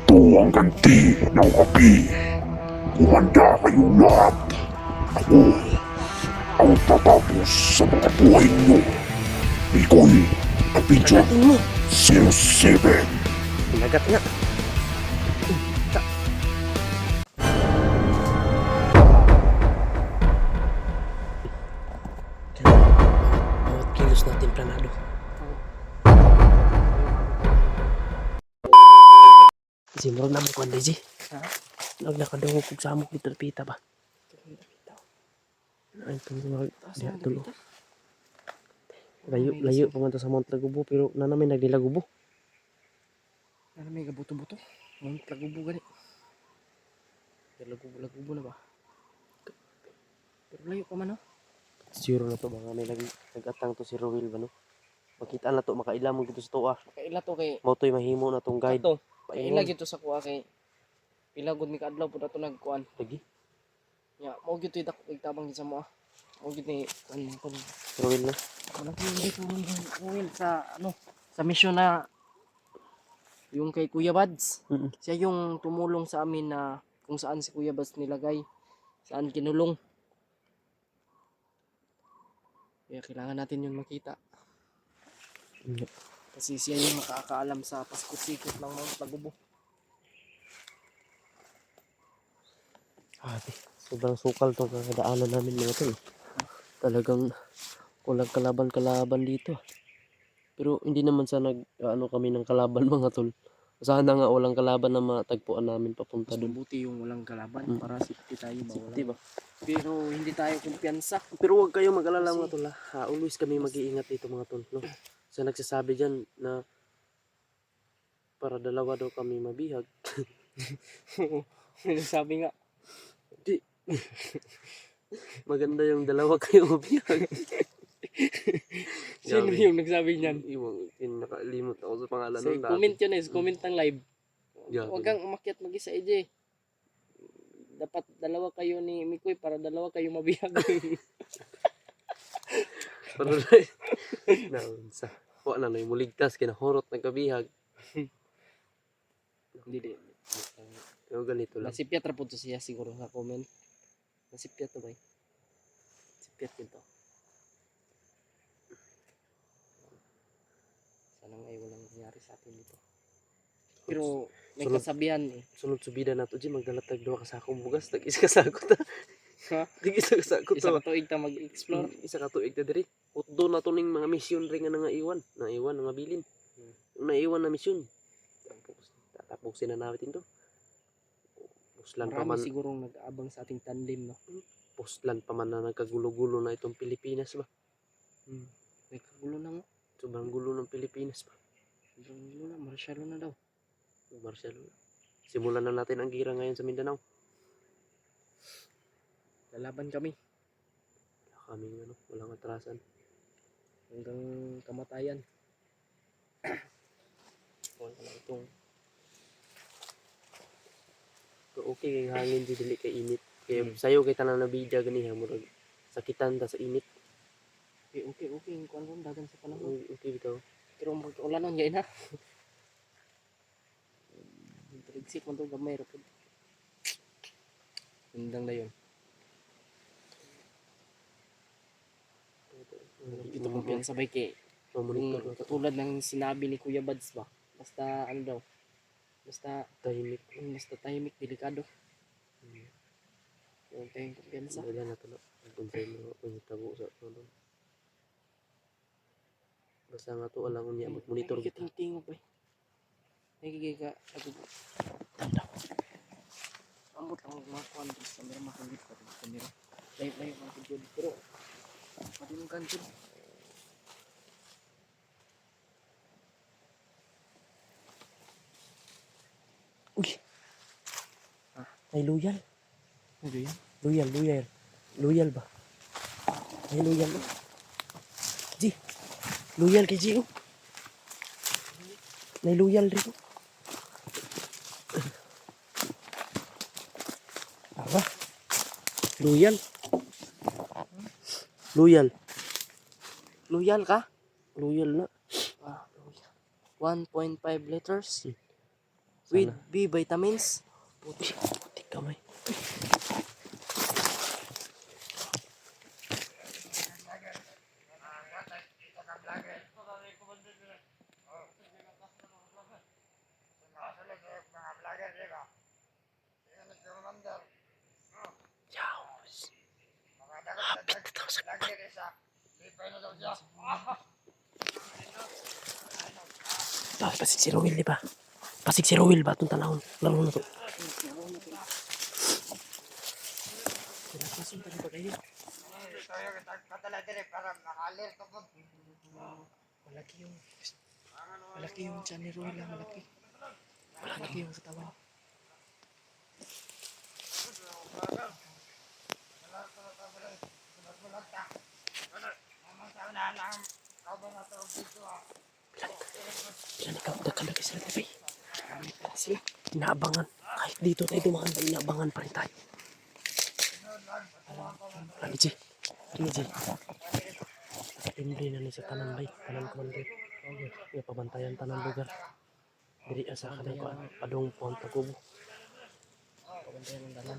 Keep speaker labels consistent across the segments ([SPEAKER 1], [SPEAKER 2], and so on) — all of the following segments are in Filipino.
[SPEAKER 1] Ito ang ganti ng api. Kumanda kayong lahat. Ako ang tatapos sa mga buhay niyo. Iko'y Kapidyo
[SPEAKER 2] Kagatin mo.
[SPEAKER 1] 07.
[SPEAKER 2] Pinagat nga. Bawat kilos natin planado. Si murag na mo kuwan Daisy.
[SPEAKER 3] Ha?
[SPEAKER 2] Nag nakadungog kog samok dito na pita ba? Ay tungod diha tulo. Layo pa man to sa Mount Lagubo pero nanami nagdilagubo.
[SPEAKER 3] Ano may gabuto-buto? Mount Lagubo gani.
[SPEAKER 2] Lagubo na ba?
[SPEAKER 3] Pero layo pa man, no?
[SPEAKER 2] Sure na to mga may nagatang to si Rowil ba no? Makita na to makailam mo dito sa tuwa.
[SPEAKER 3] Kaila to kay
[SPEAKER 2] Mo to'y mahimo na tong guide.
[SPEAKER 3] ato. Kaila
[SPEAKER 2] Paingon.
[SPEAKER 3] gito sa kuha kay pila gud ni kadlaw pud ato nagkuan.
[SPEAKER 2] Lagi.
[SPEAKER 3] Ya, mo gito dak tabang sa mo. Mo gito ni kuan ko.
[SPEAKER 2] Si Rowil na.
[SPEAKER 3] Wala ko dito Will sa ano sa mission na yung kay Kuya Bads. Siya yung tumulong sa amin na kung saan si Kuya Bads nilagay, saan kinulong. Kaya kailangan natin yun makita. Kasi siya yung nakakaalam sa pasikot-sikot ng Mount Lagubo.
[SPEAKER 2] Ate, sobrang sukal tong kakadaanan namin mga tol. Talagang kulang kalaban dito. Pero hindi naman sa ano kami ng kalaban mga tol. Sana nga walang kalaban na matagpuan namin papunta
[SPEAKER 3] Mas
[SPEAKER 2] doon.
[SPEAKER 3] mabuti yung walang kalaban para safety tayo ba
[SPEAKER 2] Safety ba?
[SPEAKER 3] Pero hindi tayo kumpiyansa.
[SPEAKER 2] Pero huwag kayong mag-alala
[SPEAKER 3] Kasi-
[SPEAKER 2] mga tol ha. Always kami mag-iingat dito mga tol. No? Sa nagsasabi dyan na para dalawa daw kami mabihag.
[SPEAKER 3] Sabi nga,
[SPEAKER 2] Di. Maganda yung dalawa kayo mabihag.
[SPEAKER 3] sino
[SPEAKER 2] Grabe.
[SPEAKER 3] yung nagsabi niyan?
[SPEAKER 2] Nakalimot ako sa pangalan
[SPEAKER 3] So,
[SPEAKER 2] nun dati.
[SPEAKER 3] comment yun comment ng live.
[SPEAKER 2] Yeah,
[SPEAKER 3] Huwag kang umakyat mag-isa, EJ. Dapat dalawa kayo ni Mikoy para dalawa kayo mabihag.
[SPEAKER 2] Pero naunsa. Wala na yung muligtas kinahurot ng kabihag.
[SPEAKER 3] Hindi.
[SPEAKER 2] Pero ganito lang.
[SPEAKER 3] Nasipyat ra po to siya siguro sa comment. Nasipyat to ba? Nasipyat yun to. Sana nga ay walang nangyari sa atin dito. Pero may
[SPEAKER 2] Sunod-
[SPEAKER 3] kasabihan eh.
[SPEAKER 2] Sunod subida na to, G, magdalatag duha ka sakong bugas, tag-isa ka sako ta.
[SPEAKER 3] Ha?
[SPEAKER 2] Tag-isa ka sako
[SPEAKER 3] Isa
[SPEAKER 2] ta.
[SPEAKER 3] ka tuig ta mag-explore.
[SPEAKER 2] Isa ka tuig ta diri. Utdo na to ning mga misyon ring nga nangaiwan. Naiwan nga bilin. Naiwan na misyon. Tatapusin na natin to. Puslan pa man,
[SPEAKER 3] Marami sigurong nag-aabang sa ating tandem, no?
[SPEAKER 2] puslan pa man na nagkagulo-gulo na itong Pilipinas ba.
[SPEAKER 3] May kagulo na mo.
[SPEAKER 2] Sobrang gulo ng Pilipinas ba.
[SPEAKER 3] Sobrang gulo na. Marsyalo na daw.
[SPEAKER 2] Marcelo. Simulan na natin ang gira ngayon sa Mindanao.
[SPEAKER 3] Lalaban kami.
[SPEAKER 2] Wala kaming ano, walang atrasan.
[SPEAKER 3] Hanggang kamatayan. Wala na itong
[SPEAKER 2] Pero okay kay hangin di dili kay init. Kaya sayo kay tanan na bidya ganiha murag sakitan ta sa init.
[SPEAKER 3] okay. Kung ano, dagan sa panahon.
[SPEAKER 2] Okay bitaw.
[SPEAKER 3] Pero mag-ulanon ngayon ha. Trigsik man ito gamay. Hindang na yun. Dito kumpiyan sabay kay
[SPEAKER 2] Monitor
[SPEAKER 3] kung
[SPEAKER 2] na to.
[SPEAKER 3] katulad ng sinabi ni Kuya Bads ba. Basta ano daw. Basta tahimik, delikado. Yung tayong kumpiyansa.
[SPEAKER 2] Wala na to na. Unsay mo tabo sa ano. Basta nga to alang unya mag-monitor kita.
[SPEAKER 3] Tingting ba. Nagigay ka agad. Tandaw. Ambot lang mga kuwan sa mga makagit ka sa kamera. Layo mga video pero madimong kanto.
[SPEAKER 2] Uy. Ay loyal.
[SPEAKER 3] Ano yan?
[SPEAKER 2] Loyal ba? Ay loyal ba? Ji. Loyal kay Ji. Oh. May loyal rin. Apa? Loyal.
[SPEAKER 3] Loyal ka?
[SPEAKER 2] Loyal na.
[SPEAKER 3] Ah, loyal. 1.5 liters. with B vitamins.
[SPEAKER 2] Puti kamay. Yaws. Hapit na daw sa pasig si Rowel, di ba? Pasig si Rowel ba? Itong tanahon. Laro na to.
[SPEAKER 3] Pinapasun pa rin ba kayo? Malaki yung tiyan ni Roy lang, malaki. Malaki yung katawan.
[SPEAKER 2] Bilang ikaw, dakalagi sila, di ba?
[SPEAKER 3] Sila.
[SPEAKER 2] Inaabangan. Kahit dito tayo dumaan ba, inaabangan pa rin tayo. Lagi, G. Nakatindri na ni sa tanan bay. Tanan commander. Okay. Pabantayan tanan lugar. Diri asa ka na padong puang tagubo.
[SPEAKER 3] Pabantayan ng dalan.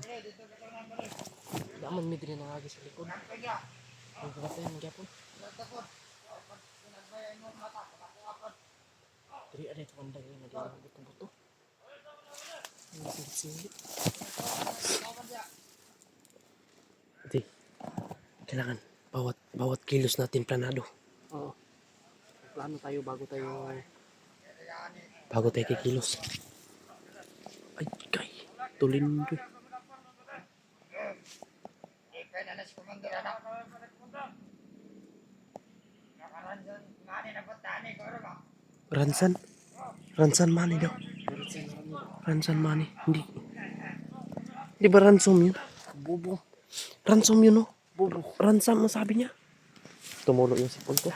[SPEAKER 3] Daman may din na agi sa likod. Ang pabantayan ng gyapon. Diri ada ito ang dagay na di na buto-buto. Ang silit-silit.
[SPEAKER 2] Di. Kailangan bawat kilos natin planado.
[SPEAKER 3] Oo. Plano tayo bago tayo
[SPEAKER 2] Kikilos. Ay, kay. Tulindoy. Ransan money daw. Ransan money. Hindi. Di ba ransom yun?
[SPEAKER 3] bubo.
[SPEAKER 2] Ransom yun, no?
[SPEAKER 3] Bubo.
[SPEAKER 2] Ransom ang sabi niya. Tumulo yung sipon ko.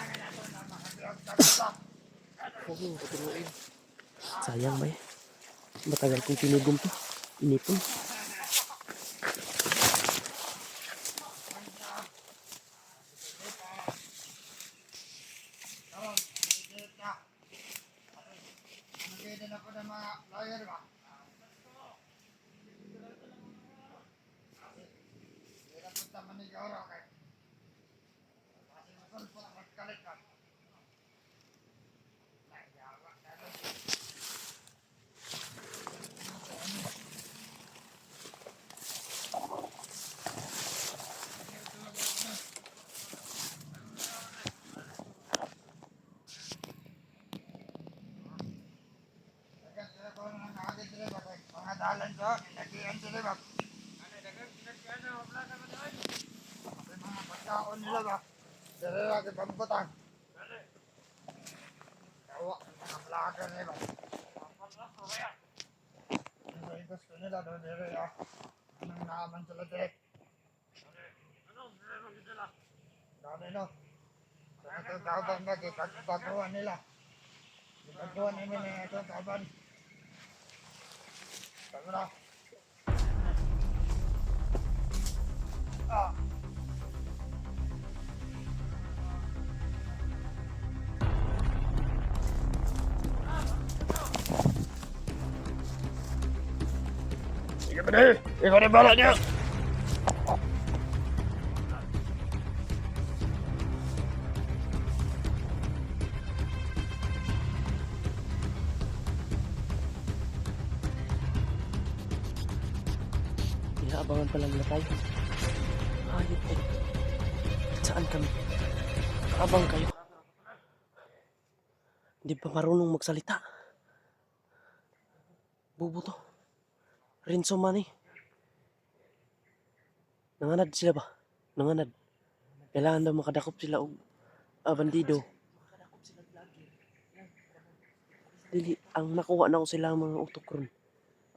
[SPEAKER 3] Huwag yung patuloyin.
[SPEAKER 2] Sayang ba eh. Matagal kong pinugom to. Inipon.
[SPEAKER 1] Sige ba na? Ikaw na bala niya!
[SPEAKER 2] Inaabangan pa lang na tayo. Hayop eh. Saan kami? Abang kayo. Hindi pa marunong magsalita. Bubo to. Rinso money. Nanganad sila ba? Nanganad. Kailangan daw makadakop sila og bandido. Dili, ang nakuha na ko sila mga utokron.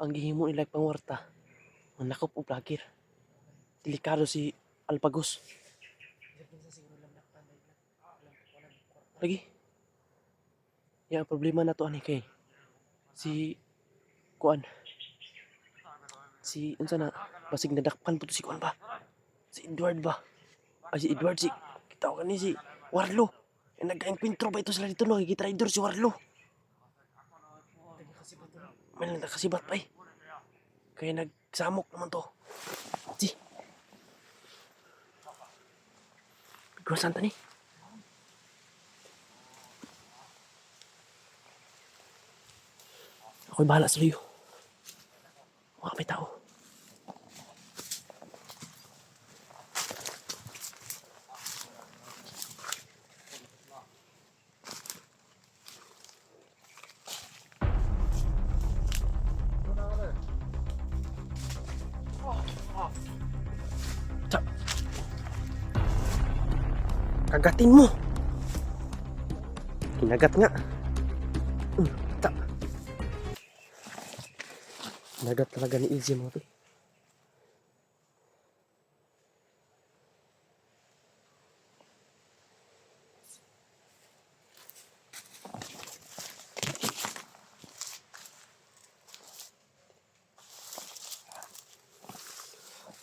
[SPEAKER 2] Ang gihimo nila pangwarta. Ang nakop o vlogger. Delikado si Alpagos. Lagi. Yang problema na to ani kay si Kuan. Si unsa na basig nadakpan puto si Kuan ba? Si Edward ba? Ay si Edward si tawag ni si Warlo. Nag-enkwentro ba ito sila dito no? Gitraidor si Warlo. may nakasibat pa eh. Kaya nagsamok naman to. Si. Bigwasan ta ni. Ako'y bahala sa iyo. Mga may tao. Tsa. Kagatin mo. Kinagat nga. Ta. Kinagat talaga ni Izzy mo to.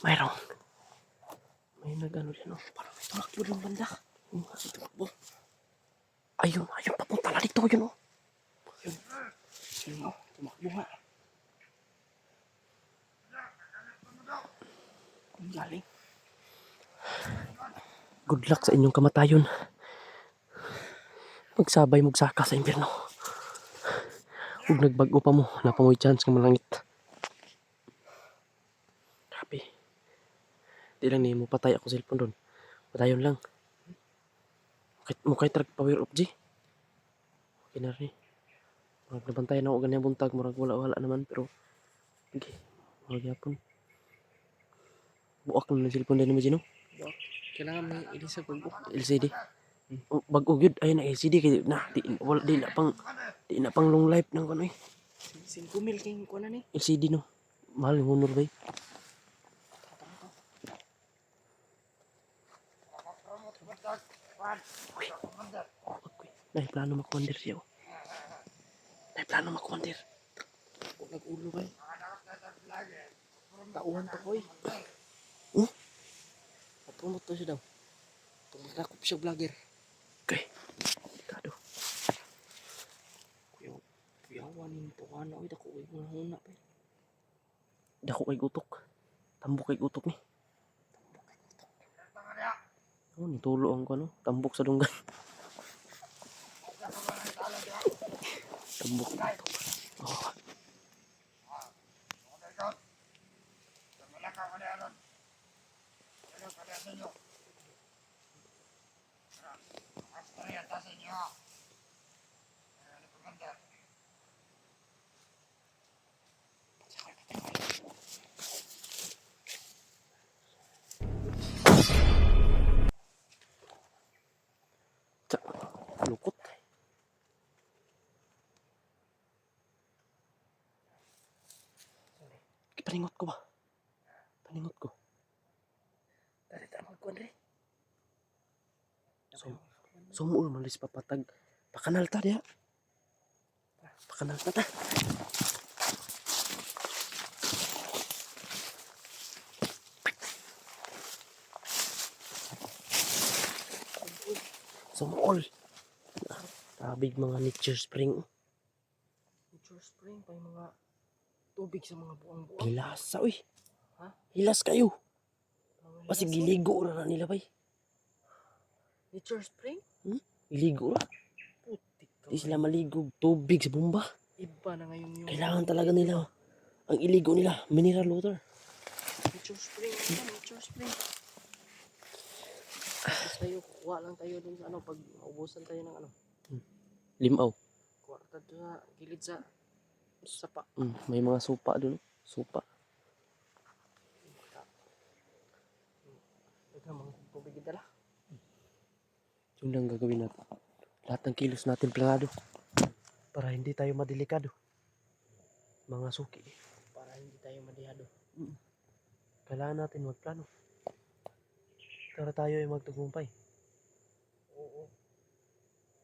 [SPEAKER 2] Mayroong. May nagano din, oh. Parang may tumakbo din banda. May tumakbo. Ayun, ayun, papunta na dito, yun, oh. Yun. Yun, oh. Tumakbo nga. Ang galing. Good luck sa inyong kamatayon. Magsabay magsaka sa impyerno. Huwag nagbago pa mo. Wala pa mo'y chance ka malangit. Grabe. Di lang ni mo patay ako cellphone doon. Patayon lang. Mukhay trag power of G. Okay na rin. Murag nabantayan ako ganyan buntag. Murag wala naman. Pero okay. Murag yapon. Buak na ng cellphone din naman Gino.
[SPEAKER 3] Kailangan may ilisag pagbuka.
[SPEAKER 2] LCD. Bago yun. Ayun na LCD. Kaya na. Di na pang long life ng ano eh.
[SPEAKER 3] 5,000 kayong kuha na ni.
[SPEAKER 2] LCD no. Mahal yung honor ba eh. Dahil plano makumandir siya. Dahil plano makumandir.
[SPEAKER 3] Huwag nag-ulo ba eh. Tauhan pa ko eh. Promote to siya daw. Tumakop siya vlogger.
[SPEAKER 2] Okay. Kado.
[SPEAKER 3] Kuyawan yung tuwana. Uy, dako uy. Huna pa eh.
[SPEAKER 2] Dako kay gutok. Tambok kay gutok ni. Oh, nitulo ang ko no. Tambok sa dunggan. Tambok na ito. Oh. Tsa. Lukot. Paningot ko ba? Paningot ko.
[SPEAKER 3] Dari tayo magkuhan rin.
[SPEAKER 2] Sumuul malis papatag. Pakanal ta dia. Pakanal ta ta. Sumuul. Tabig mga nature spring.
[SPEAKER 3] Nature spring pa yung mga tubig sa mga buang-buang.
[SPEAKER 2] Hilasa uy.
[SPEAKER 3] Ha?
[SPEAKER 2] Hilas kayo.
[SPEAKER 3] Mga
[SPEAKER 2] Kasi
[SPEAKER 3] hilas,
[SPEAKER 2] giligo ra na nila bay.
[SPEAKER 3] Nature spring?
[SPEAKER 2] Giligo ra.
[SPEAKER 3] Putik ka.
[SPEAKER 2] Di sila maligog. Tubig sa bomba.
[SPEAKER 3] Iba na ngayon yung...
[SPEAKER 2] Kailangan talaga nila. Ang iligo nila. Mineral water.
[SPEAKER 3] Nature spring. Ano, nature spring. Tapos tayo, kuha lang tayo dun sa ano, pag maubusan tayo ng ano.
[SPEAKER 2] Limaw.
[SPEAKER 3] Kuha tayo sa gilid sa sapa.
[SPEAKER 2] May mga supa dun. Supa.
[SPEAKER 3] Daghang mga tubig dala.
[SPEAKER 2] Yun lang gagawin natin. Lahat ng kilos natin planado. Para hindi tayo madelikado. Mga suki.
[SPEAKER 3] Para hindi tayo madihado.
[SPEAKER 2] Kailangan natin magplano. Para tayo ay magtagumpay.
[SPEAKER 3] Oo.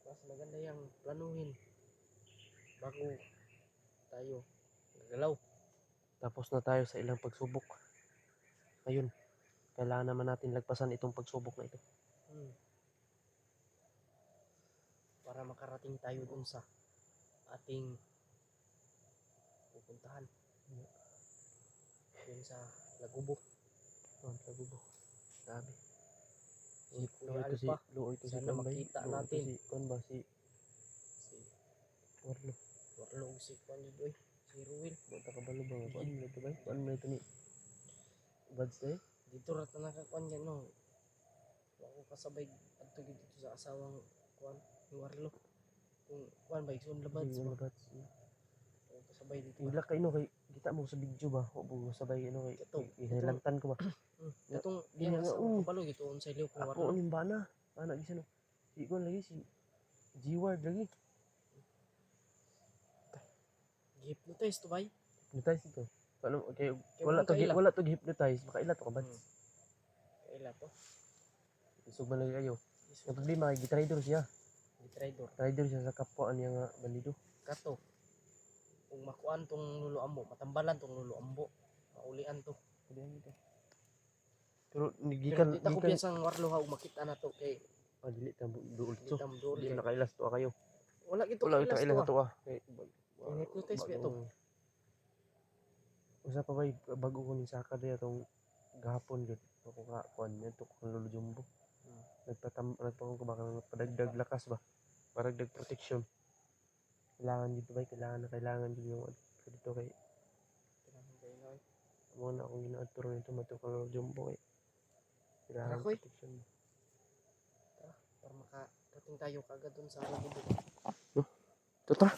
[SPEAKER 3] Mas maganda yung planuhin bago tayo gagalaw.
[SPEAKER 2] Tapos na tayo sa ilang pagsubok. Ngayon, kailangan naman natin lagpasan itong pagsubok na ito.
[SPEAKER 3] Para makarating tayo dun sa ating puntahan. Yun sa Lagubo.
[SPEAKER 2] Oh, Lagubo. Grabe.
[SPEAKER 3] Si Kuya Alpha.
[SPEAKER 2] Luoy to si
[SPEAKER 3] Sana
[SPEAKER 2] Kuan ba?
[SPEAKER 3] makita
[SPEAKER 2] Luoy to
[SPEAKER 3] natin.
[SPEAKER 2] si Kuan ba? Si
[SPEAKER 3] Si
[SPEAKER 2] Warlo.
[SPEAKER 3] Warlo si Kuan yun, oy. Si Ruel.
[SPEAKER 2] Bata ka balo ba? Kuan mo ito ba? Kuan mo ito ni Buds eh?
[SPEAKER 3] Dito rata nakakuan yan no. Ako kasabay adto dito sa asawang Kuan ni Warlo. Kung Kuan ba igsoon labad
[SPEAKER 2] Sige,
[SPEAKER 3] ba.
[SPEAKER 2] mga Buds.
[SPEAKER 3] Ako kasabay dito.
[SPEAKER 2] Ila kay no kay kita mo sa video ba? O mo sabay ano kay
[SPEAKER 3] Ito.
[SPEAKER 2] ihilantan ko ba?
[SPEAKER 3] Katong
[SPEAKER 2] Ganyan
[SPEAKER 3] yang
[SPEAKER 2] nga,
[SPEAKER 3] asawa ko balo gito unsay liw kung
[SPEAKER 2] Ako
[SPEAKER 3] Warlo.
[SPEAKER 2] ning bana. Bana gisa no. Si Kuan lagi si G-Ward lagi.
[SPEAKER 3] Hypnotize to bay.
[SPEAKER 2] Hypnotize ito. Ano okay,
[SPEAKER 3] Kaya
[SPEAKER 2] wala
[SPEAKER 3] mga
[SPEAKER 2] to
[SPEAKER 3] kaila.
[SPEAKER 2] wala to hypnotize, makaila to ka Buds.
[SPEAKER 3] Kaila to.
[SPEAKER 2] Isog man lagi kayo. Ang problema kay gitraidor siya.
[SPEAKER 3] Di trader.
[SPEAKER 2] Traidor siya sa kapwa niya nga bandido.
[SPEAKER 3] Kato. Kung makuan tong lulo ambo, matambalan tong lulo ambo. Maulian to.
[SPEAKER 2] Pero
[SPEAKER 3] Pero
[SPEAKER 2] gikan
[SPEAKER 3] di ta ko piyasang Warlo ha ug makita na to kay
[SPEAKER 2] dili ta duol
[SPEAKER 3] di
[SPEAKER 2] to.
[SPEAKER 3] ta duol
[SPEAKER 2] Di
[SPEAKER 3] kay.
[SPEAKER 2] na kailas to kayo.
[SPEAKER 3] Wala gito
[SPEAKER 2] Wala kita
[SPEAKER 3] kilas
[SPEAKER 2] ilas
[SPEAKER 3] to.
[SPEAKER 2] to ah. Kay
[SPEAKER 3] Hypnotize ba ito?
[SPEAKER 2] Usa pa bay bago ko ni saka diya tong gahapon gid ako ka kuan niya to kung Lolo Jumbo. Nagpakon ko baka padagdag lakas ba. Paragdag protection. Kailangan dito bay kailangan dito yung dito kay mo na akong ginaadturo nito matukang Lolo Jumbo kay kailangan
[SPEAKER 3] Tara, Koy.
[SPEAKER 2] protection.
[SPEAKER 3] Para makarating tayo kagad dun sa Lagubo.
[SPEAKER 2] Tara.